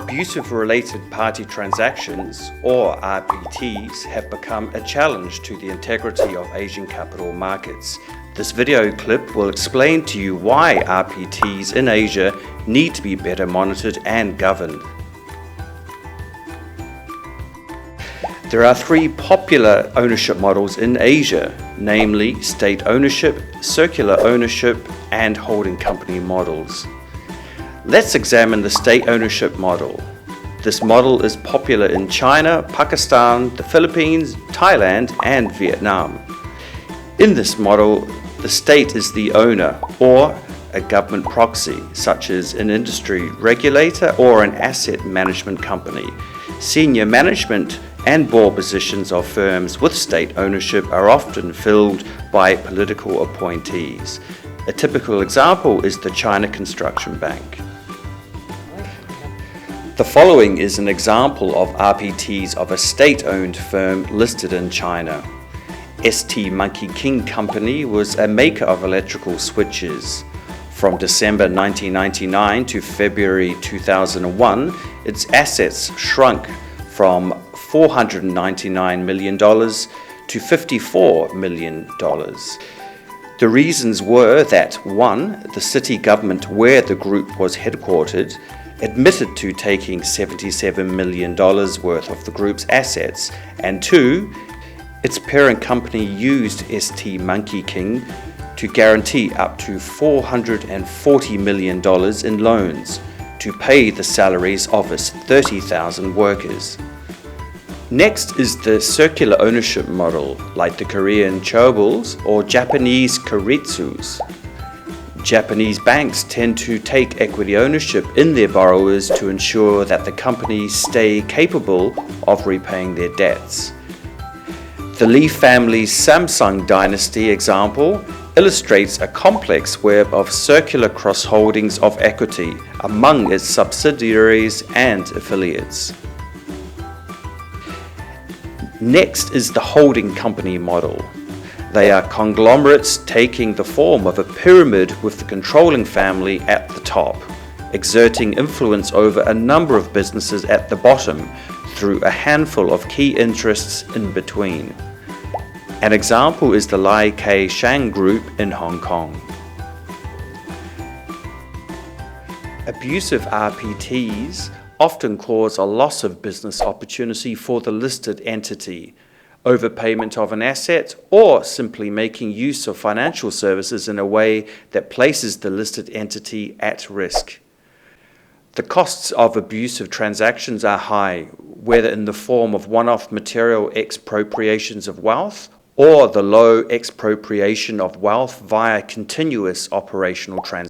Abusive related party transactions, or RPTs, have become a challenge to the integrity of Asian capital markets. This video clip will explain to you why RPTs in Asia need to be better monitored and governed. There are three popular ownership models in Asia, namely state ownership, circular ownership, and holding company models. Let's examine the state ownership model. This model is popular in China, Pakistan, the Philippines, Thailand, and Vietnam. In this model, the state is the owner, or a government proxy, such as an industry regulator or an asset management company. Senior management and board positions of firms with state ownership are often filled by political appointees. A typical example is the China Construction Bank. The following is an example of RPTs of a state-owned firm listed in China. ST Monkey King Company was a maker of electrical switches. From December 1999 to February 2001, its assets shrunk from $499 million to $54 million. The reasons were that 1. The city government where the group was headquartered admitted to taking $77 million worth of the group's assets, and 2. Its parent company used ST Monkey King to guarantee up to $440 million in loans to pay the salaries of its 30,000 workers. Next is the circular ownership model, like the Korean chaebols or Japanese keiretsus. Japanese banks tend to take equity ownership in their borrowers to ensure that the companies stay capable of repaying their debts. The Lee family's Samsung dynasty example illustrates a complex web of circular cross-holdings of equity among its subsidiaries and affiliates. Next is the holding company model. They are conglomerates taking the form of a pyramid with the controlling family at the top, exerting influence over a number of businesses at the bottom through a handful of key interests in between. An example is the Lai Ka Shang Group in Hong Kong. Abusive RPTs often cause a loss of business opportunity for the listed entity, overpayment of an asset, or simply making use of financial services in a way that places the listed entity at risk. The costs of abusive transactions are high, whether in the form of one-off material expropriations of wealth or the low expropriation of wealth via continuous operational transactions.